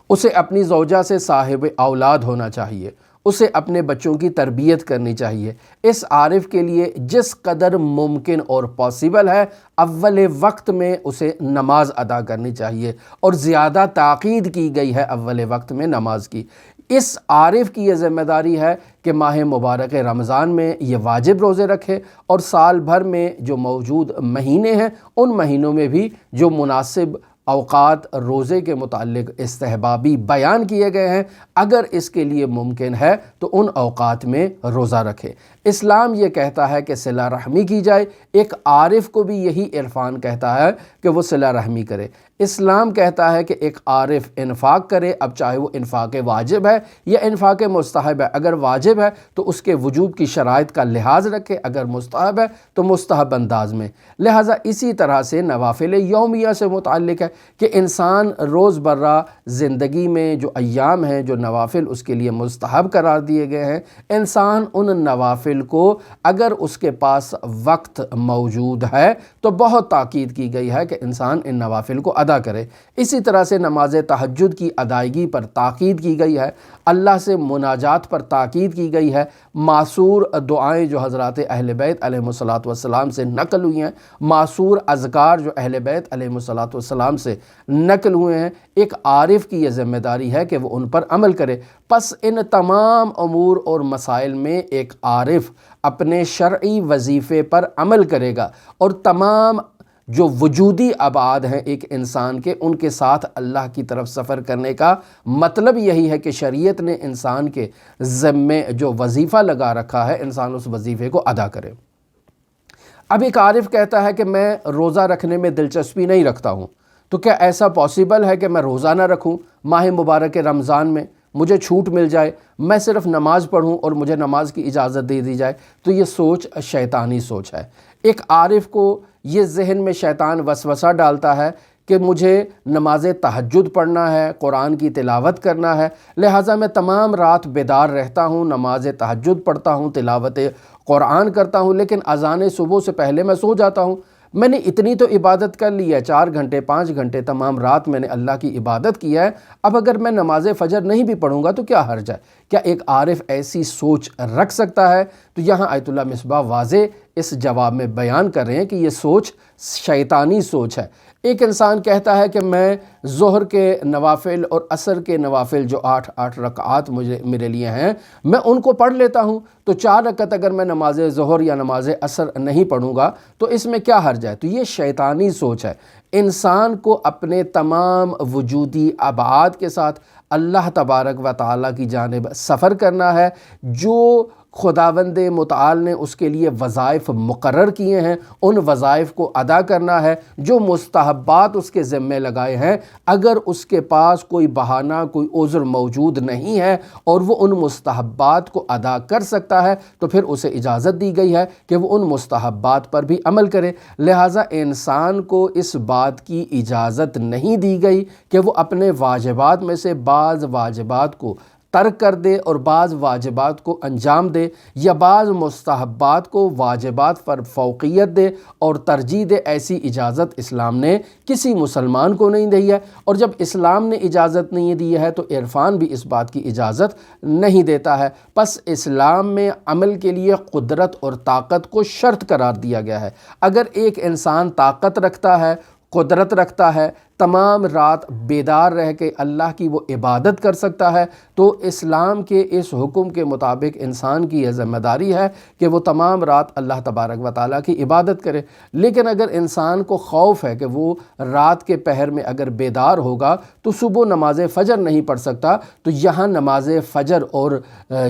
اسے اپنی زوجہ سے صاحب اولاد ہونا چاہیے، اسے اپنے بچوں کی تربیت کرنی چاہیے۔ اس عارف کے لیے جس قدر ممکن اور پاسبل ہے اول وقت میں اسے نماز ادا کرنی چاہیے، اور زیادہ تاکید کی گئی ہے اول وقت میں نماز کی۔ اس عارف کی یہ ذمہ داری ہے کہ ماہ مبارک رمضان میں یہ واجب روزے رکھے، اور سال بھر میں جو موجود مہینے ہیں ان مہینوں میں بھی جو مناسب اوقات روزے کے متعلق استحبابی بیان کیے گئے ہیں، اگر اس کے لیے ممکن ہے تو ان اوقات میں روزہ رکھے۔ اسلام یہ کہتا ہے کہ صلہ رحمی کی جائے، ایک عارف کو بھی یہی عرفان کہتا ہے کہ وہ صلہ رحمی کرے۔ اسلام کہتا ہے کہ ایک عارف انفاق کرے، اب چاہے وہ انفاق واجب ہے یا انفاق مستحب ہے۔ اگر واجب ہے تو اس کے وجوب کی شرائط کا لحاظ رکھے، اگر مستحب ہے تو مستحب انداز میں۔ لہٰذا اسی طرح سے نوافل یومیہ سے متعلق ہے کہ انسان روز برہ زندگی میں جو ایام ہیں، جو نوافل اس کے لیے مستحب قرار دیے گئے ہیں، انسان ان نوافل کو اگر اس کے پاس وقت موجود ہے تو بہت تاکید کی گئی ہے کہ انسان ان نوافل کو ادا کرے۔ اسی طرح سے نماز تہجد کی ادائیگی پر تاکید کی گئی ہے، اللہ سے مناجات پر تاکید کی گئی ہے۔ معصور دعائیں جو حضرات اہل بیت علیہ الصلوۃ سے نقل ہوئی ہیں، معصور اذکار جو اہل بیت علیہ الصلوۃ سے نقل ہوئے ہیں، ایک عارف کی یہ ذمہ داری ہے کہ وہ ان پر عمل کرے۔ پس ان تمام امور اور مسائل میں ایک عارف اپنے شرعی وظیفے پر عمل کرے گا، اور تمام جو وجودی ابعاد ہیں ایک انسان کے، ان کے ساتھ اللہ کی طرف سفر کرنے کا مطلب یہی ہے کہ شریعت نے انسان کے ذمے جو وظیفہ لگا رکھا ہے، انسان اس وظیفے کو ادا کرے۔ اب ایک عارف کہتا ہے کہ میں روزہ رکھنے میں دلچسپی نہیں رکھتا ہوں، تو کیا ایسا پاسبل ہے کہ میں روزہ نہ رکھوں؟ ماہ مبارک رمضان میں مجھے چھوٹ مل جائے، میں صرف نماز پڑھوں اور مجھے نماز کی اجازت دے دی جائے؟ تو یہ سوچ شیطانی سوچ ہے۔ ایک عارف کو یہ ذہن میں شیطان وسوسہ ڈالتا ہے کہ مجھے نماز تہجد پڑھنا ہے، قرآن کی تلاوت کرنا ہے، لہٰذا میں تمام رات بیدار رہتا ہوں، نماز تہجد پڑھتا ہوں، تلاوت قرآن کرتا ہوں، لیکن اذان صبح سے پہلے میں سو جاتا ہوں۔ میں نے اتنی تو عبادت کر لی ہے، 4 گھنٹے 5 گھنٹے تمام رات میں نے اللہ کی عبادت کیا ہے، اب اگر میں نماز فجر نہیں بھی پڑھوں گا تو کیا حرج ہے؟ کیا ایک عارف ایسی سوچ رکھ سکتا ہے؟ تو یہاں آیت اللہ مصباح واضح اس جواب میں بیان کر رہے ہیں کہ یہ سوچ شیطانی سوچ ہے۔ ایک انسان کہتا ہے کہ میں ظہر کے نوافل اور عصر کے نوافل جو 8 رکعات میرے لیے ہیں، میں ان کو پڑھ لیتا ہوں، تو 4 رکعت اگر میں نماز ظہر یا نماز عصر نہیں پڑھوں گا تو اس میں کیا حرج ہے؟ تو یہ شیطانی سوچ ہے۔ انسان کو اپنے تمام وجودی ابعاد کے ساتھ اللہ تبارک و تعالیٰ کی جانب سفر کرنا ہے۔ جو خداوند متعال نے اس کے لیے وظائف مقرر کیے ہیں ان وظائف کو ادا کرنا ہے۔ جو مستحبات اس کے ذمے لگائے ہیں، اگر اس کے پاس کوئی بہانہ کوئی عذر موجود نہیں ہے اور وہ ان مستحبات کو ادا کر سکتا ہے تو پھر اسے اجازت دی گئی ہے کہ وہ ان مستحبات پر بھی عمل کرے۔ لہٰذا انسان کو اس بات کی اجازت نہیں دی گئی کہ وہ اپنے واجبات میں سے بعض واجبات کو ترک کر دے اور بعض واجبات کو انجام دے، یا بعض مستحبات کو واجبات پر فوقیت دے اور ترجیح دے۔ ایسی اجازت اسلام نے کسی مسلمان کو نہیں دی ہے، اور جب اسلام نے اجازت نہیں دی ہے تو عرفان بھی اس بات کی اجازت نہیں دیتا ہے۔ پس اسلام میں عمل کے لیے قدرت اور طاقت کو شرط قرار دیا گیا ہے۔ اگر ایک انسان طاقت رکھتا ہے، قدرت رکھتا ہے، تمام رات بیدار رہ کے اللہ کی وہ عبادت کر سکتا ہے، تو اسلام کے اس حکم کے مطابق انسان کی یہ ذمہ داری ہے کہ وہ تمام رات اللہ تبارک و تعالیٰ کی عبادت کرے۔ لیکن اگر انسان کو خوف ہے کہ وہ رات کے پہر میں اگر بیدار ہوگا تو صبح نماز فجر نہیں پڑھ سکتا، تو یہاں نماز فجر اور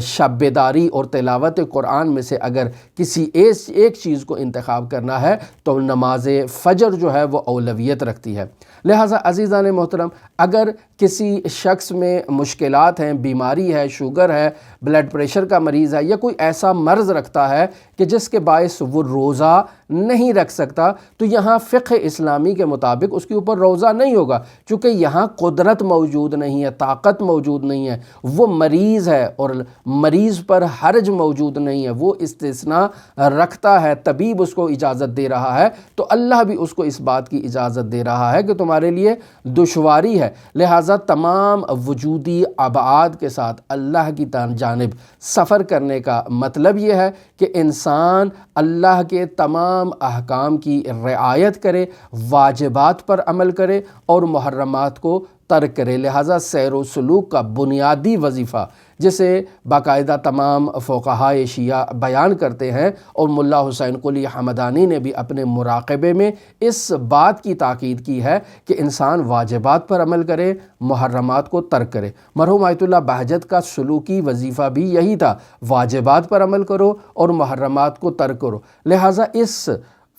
شب بیداری اور تلاوت قرآن میں سے اگر کسی ایک چیز کو انتخاب کرنا ہے تو نماز فجر جو ہے وہ اولویت رکھتی ہے۔ لہٰذا عزیزان محترم، اگر کسی شخص میں مشکلات ہیں، بیماری ہے، شوگر ہے، بلڈ پریشر کا مریض ہے، یا کوئی ایسا مرض رکھتا ہے کہ جس کے باعث وہ روزہ نہیں رکھ سکتا، تو یہاں فقہ اسلامی کے مطابق اس کے اوپر روزہ نہیں ہوگا، چونکہ یہاں قدرت موجود نہیں ہے، طاقت موجود نہیں ہے، وہ مریض ہے اور مریض پر حرج موجود نہیں ہے، وہ استثناء رکھتا ہے، طبیب اس کو اجازت دے رہا ہے، تو اللہ بھی اس کو اس بات کی اجازت دے رہا ہے کہ تمہارے لیے دشواری ہے۔ لہٰذا تمام وجودی ابعاد کے ساتھ اللہ کی جانب سفر کرنے کا مطلب یہ ہے کہ انسان اللہ کے تمام احکام کی رعایت کرے، واجبات پر عمل کرے اور محرمات کو ترک کرے۔ لہٰذا سیر و سلوک کا بنیادی وظیفہ جسے باقاعدہ تمام فقہائے شیعہ بیان کرتے ہیں، اور ملا حسین قلی حمدانی نے بھی اپنے مراقبے میں اس بات کی تاکید کی ہے کہ انسان واجبات پر عمل کرے، محرمات کو ترک کرے۔ مرحوم آیت اللہ بہجت کا سلوکی وظیفہ بھی یہی تھا، واجبات پر عمل کرو اور محرمات کو ترک کرو۔ لہٰذا اس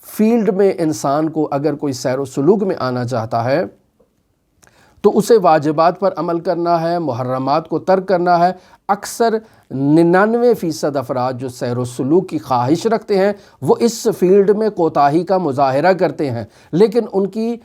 فیلڈ میں انسان کو اگر کوئی سیر و سلوک میں آنا چاہتا ہے تو اسے واجبات پر عمل کرنا ہے، محرمات کو ترک کرنا ہے۔ اکثر 99% افراد جو سیر و سلوک کی خواہش رکھتے ہیں وہ اس فیلڈ میں کوتاہی کا مظاہرہ کرتے ہیں، لیکن ان کی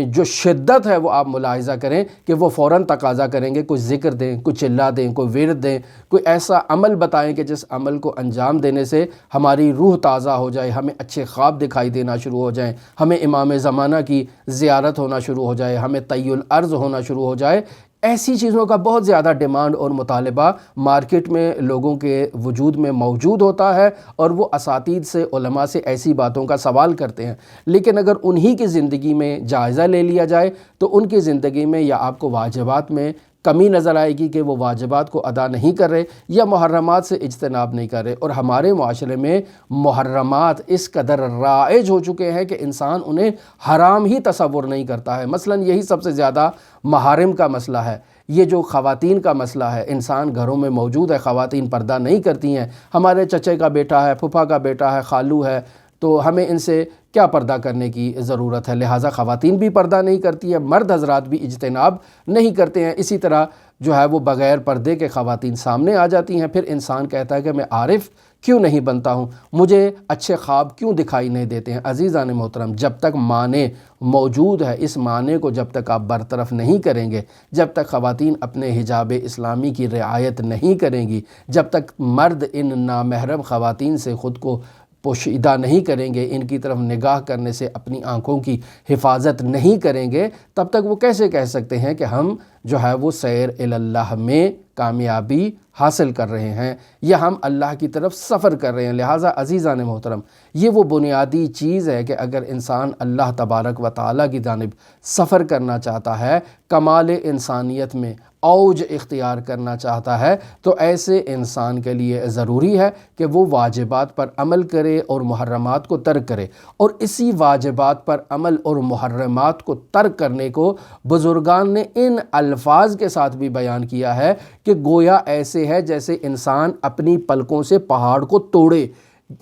جو شدت ہے وہ آپ ملاحظہ کریں کہ وہ فوراً تقاضا کریں گے کوئی ذکر دیں، کوئی چلہ دیں، کوئی ورد دیں، کوئی ایسا عمل بتائیں کہ جس عمل کو انجام دینے سے ہماری روح تازہ ہو جائے، ہمیں اچھے خواب دکھائی دینا شروع ہو جائیں، ہمیں امام زمانہ کی زیارت ہونا شروع ہو جائے، ہمیں طی الارض ہونا شروع ہو جائے۔ ایسی چیزوں کا بہت زیادہ ڈیمانڈ اور مطالبہ مارکیٹ میں لوگوں کے وجود میں موجود ہوتا ہے، اور وہ اساتید سے، علماء سے ایسی باتوں کا سوال کرتے ہیں۔ لیکن اگر انہی کی زندگی میں جائزہ لے لیا جائے تو ان کی زندگی میں یا آپ کو واجبات میں کمی نظر آئے گی کہ وہ واجبات کو ادا نہیں کر رہے یا محرمات سے اجتناب نہیں کر رہے، اور ہمارے معاشرے میں محرمات اس قدر رائج ہو چکے ہیں کہ انسان انہیں حرام ہی تصور نہیں کرتا ہے۔ مثلا یہی سب سے زیادہ محارم کا مسئلہ ہے، یہ جو خواتین کا مسئلہ ہے، انسان گھروں میں موجود ہے، خواتین پردہ نہیں کرتی ہیں، ہمارے چچے کا بیٹا ہے، پھپھا کا بیٹا ہے، خالو ہے، تو ہمیں ان سے کیا پردہ کرنے کی ضرورت ہے؟ لہٰذا خواتین بھی پردہ نہیں کرتی ہیں، مرد حضرات بھی اجتناب نہیں کرتے ہیں، اسی طرح جو ہے وہ بغیر پردے کے خواتین سامنے آ جاتی ہیں۔ پھر انسان کہتا ہے کہ میں عارف کیوں نہیں بنتا ہوں، مجھے اچھے خواب کیوں دکھائی نہیں دیتے ہیں؟ عزیزان محترم، جب تک معنی موجود ہے، اس معنی کو جب تک آپ برطرف نہیں کریں گے، جب تک خواتین اپنے حجاب اسلامی کی رعایت نہیں کریں گی، جب تک مرد ان نامحرم خواتین سے خود کو پوشیدہ نہیں کریں گے، ان کی طرف نگاہ کرنے سے اپنی آنکھوں کی حفاظت نہیں کریں گے، تب تک وہ کیسے کہہ سکتے ہیں کہ ہم جو ہے وہ سیر اللہ میں کامیابی حاصل کر رہے ہیں یا ہم اللہ کی طرف سفر کر رہے ہیں۔ لہٰذا عزیزان محترم، یہ وہ بنیادی چیز ہے کہ اگر انسان اللہ تبارک و تعالیٰ کی جانب سفر کرنا چاہتا ہے، کمال انسانیت میں اوج اختیار کرنا چاہتا ہے، تو ایسے انسان کے لیے ضروری ہے کہ وہ واجبات پر عمل کرے اور محرمات کو ترک کرے۔ اور اسی واجبات پر عمل اور محرمات کو ترک کرنے کو بزرگان نے ان الفاظ کے ساتھ بھی بیان کیا ہے کہ گویا ایسے ہے جیسے انسان اپنی پلکوں سے پہاڑ کو توڑے۔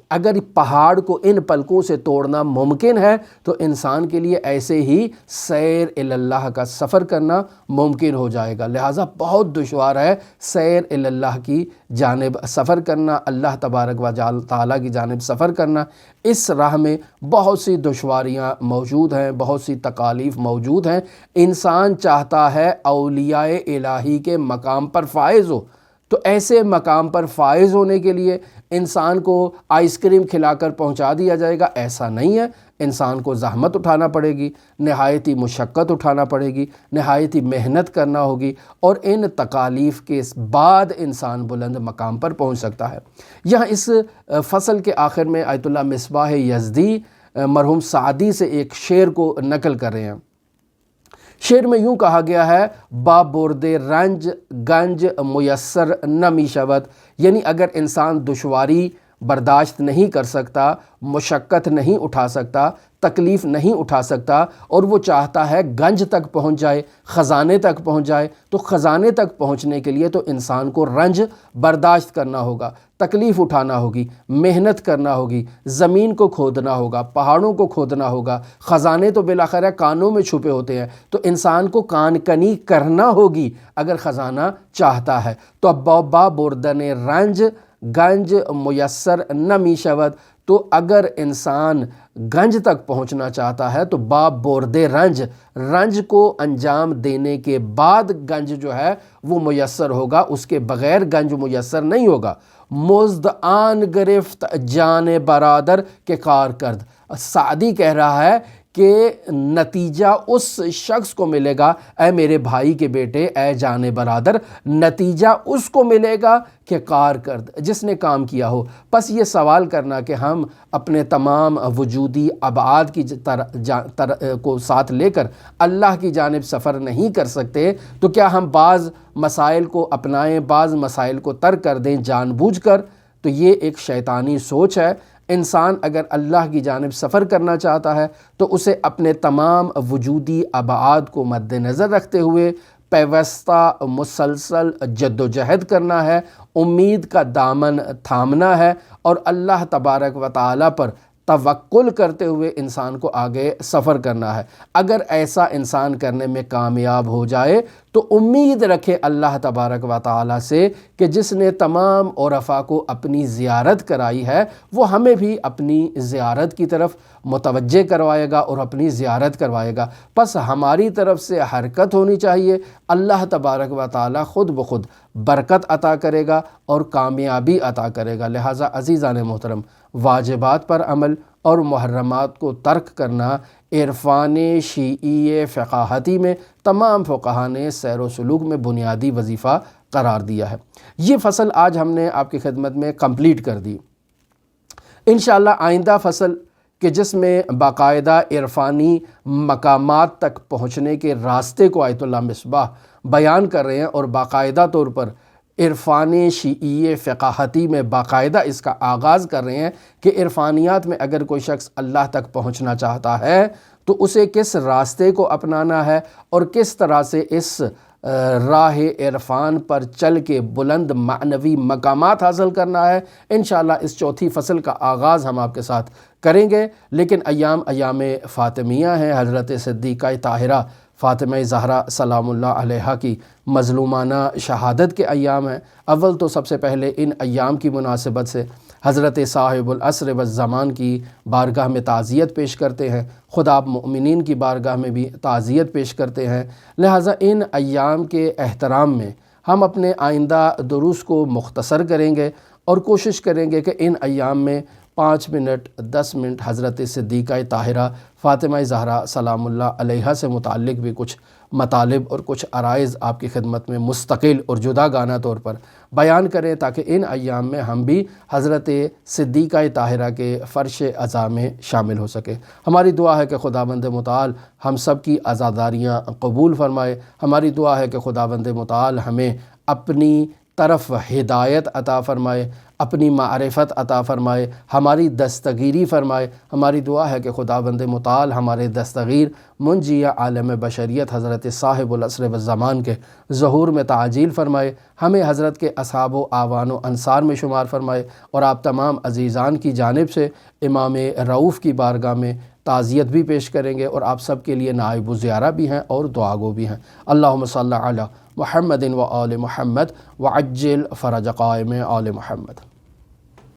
اگر پہاڑ کو ان پلکوں سے توڑنا ممکن ہے تو انسان کے لیے ایسے ہی سیر اللہ کا سفر کرنا ممکن ہو جائے گا۔ لہٰذا بہت دشوار ہے سیر اللہ کی جانب سفر کرنا، اللہ تبارک و تعالیٰ کی جانب سفر کرنا۔ اس راہ میں بہت سی دشواریاں موجود ہیں، بہت سی تکالیف موجود ہیں۔ انسان چاہتا ہے اولیاء الہی کے مقام پر فائز ہو، تو ایسے مقام پر فائز ہونے کے لیے انسان کو آئس کریم کھلا کر پہنچا دیا جائے گا، ایسا نہیں ہے۔ انسان کو زحمت اٹھانا پڑے گی، نہایت ہی مشقت اٹھانا پڑے گی، نہایت ہی محنت کرنا ہوگی، اور ان تکالیف کے بعد انسان بلند مقام پر پہنچ سکتا ہے۔ یہاں اس فصل کے آخر میں آیت اللہ مصباح یزدی مرحوم سعدی سے ایک شعر کو نقل کر رہے ہیں۔ شعر میں یوں کہا گیا ہے، با برد رنج گنج میسر نہ می شود، یعنی اگر انسان دشواری برداشت نہیں کر سکتا، مشقت نہیں اٹھا سکتا، تکلیف نہیں اٹھا سکتا، اور وہ چاہتا ہے گنج تک پہنچ جائے، خزانے تک پہنچ جائے، تو خزانے تک پہنچنے کے لیے تو انسان کو رنج برداشت کرنا ہوگا، تکلیف اٹھانا ہوگی، محنت کرنا ہوگی، زمین کو کھودنا ہوگا، پہاڑوں کو کھودنا ہوگا۔ خزانے تو بالآخر کانوں میں چھپے ہوتے ہیں، تو انسان کو کان کنی کرنا ہوگی اگر خزانہ چاہتا ہے۔ تو با بردن رنج گنج میسر نہ می شود، تو اگر انسان گنج تک پہنچنا چاہتا ہے تو با برد رنج، رنج کو انجام دینے کے بعد گنج جو ہے وہ میسر ہوگا، اس کے بغیر گنج میسر نہیں ہوگا۔ مزد آن گرفت جان برادر کے کار کرد، سعدی کہہ رہا ہے کہ نتیجہ اس شخص کو ملے گا، اے میرے بھائی کے بیٹے، اے جان برادر، نتیجہ اس کو ملے گا کہ کارکرد، جس نے کام کیا ہو۔ پس یہ سوال کرنا کہ ہم اپنے تمام وجودی ابعاد کی کو ساتھ لے کر اللہ کی جانب سفر نہیں کر سکتے، تو کیا ہم بعض مسائل کو اپنائیں، بعض مسائل کو ترک کر دیں جان بوجھ کر؟ تو یہ ایک شیطانی سوچ ہے۔ انسان اگر اللہ کی جانب سفر کرنا چاہتا ہے تو اسے اپنے تمام وجودی ابعاد کو مد نظر رکھتے ہوئے پیوستہ مسلسل جد و جہد کرنا ہے، امید کا دامن تھامنا ہے، اور اللہ تبارک و تعالیٰ پر توکل کرتے ہوئے انسان کو آگے سفر کرنا ہے۔ اگر ایسا انسان کرنے میں کامیاب ہو جائے تو امید رکھے اللہ تبارک و تعالیٰ سے کہ جس نے تمام عرفاء کو اپنی زیارت کرائی ہے وہ ہمیں بھی اپنی زیارت کی طرف متوجہ کروائے گا اور اپنی زیارت کروائے گا۔ پس ہماری طرف سے حرکت ہونی چاہیے، اللہ تبارک و تعالیٰ خود بخود برکت عطا کرے گا اور کامیابی عطا کرے گا۔ لہٰذا عزیزان محترم، واجبات پر عمل اور محرمات کو ترک کرنا عرفان شیعی فقاہتی میں تمام فقہا نے سیر و سلوک میں بنیادی وظیفہ قرار دیا ہے۔ یہ فصل آج ہم نے آپ کی خدمت میں کمپلیٹ کر دی۔ انشاءاللہ آئندہ فصل کہ جس میں باقاعدہ عرفانی مقامات تک پہنچنے کے راستے کو آیت اللہ مصباح بیان کر رہے ہیں، اور باقاعدہ طور پر عرفان شیعی فقاہتی میں باقاعدہ اس کا آغاز کر رہے ہیں کہ عرفانیات میں اگر کوئی شخص اللہ تک پہنچنا چاہتا ہے تو اسے کس راستے کو اپنانا ہے اور کس طرح سے اس راہ عرفان پر چل کے بلند معنوی مقامات حاصل کرنا ہے۔ انشاءاللہ اس چوتھی فصل کا آغاز ہم آپ کے ساتھ کریں گے، لیکن ایام فاطمیہ ہیں، حضرت صدیقہ طاہرہ فاطمہ زہرا سلام اللہ علیہا کی مظلومانہ شہادت کے ایام ہیں۔ اول تو سب سے پہلے ان ایام کی مناسبت سے حضرت صاحب العصر والزمان کی بارگاہ میں تعزیت پیش کرتے ہیں، خدا مؤمنین کی بارگاہ میں بھی تعزیت پیش کرتے ہیں۔ لہٰذا ان ایام کے احترام میں ہم اپنے آئندہ دروس کو مختصر کریں گے اور کوشش کریں گے کہ ان ایام میں 5 منٹ 10 منٹ حضرت صدیقہ طاہرہ فاطمہ زہرا سلام اللہ علیہا سے متعلق بھی کچھ مطالب اور کچھ عرائض آپ کی خدمت میں مستقل اور جدا گانہ طور پر بیان کریں، تاکہ ان ایام میں ہم بھی حضرت صدیقہ طاہرہ کے فرش عزا میں شامل ہو سکے۔ ہماری دعا ہے کہ خداوند متعال ہم سب کی عزاداریاں قبول فرمائے۔ ہماری دعا ہے کہ خداوند متعال ہمیں اپنی طرف ہدایت عطا فرمائے، اپنی معرفت عطا فرمائے، ہماری دستگیری فرمائے۔ ہماری دعا ہے کہ خداوند متعال ہمارے دستگیر منجی عالم بشریت حضرت صاحب العصر والزمان کے ظہور میں تعجیل فرمائے، ہمیں حضرت کے اصحاب و اعوان و انصار میں شمار فرمائے، اور آپ تمام عزیزان کی جانب سے امام رؤوف کی بارگاہ میں تعزیت بھی پیش کریں گے، اور آپ سب کے لیے نائب الزیارہ بھی ہیں اور دعاگو بھی ہیں۔ اللہم صلی علی محمد و آل محمد وعجل فرج قائم آل محمد۔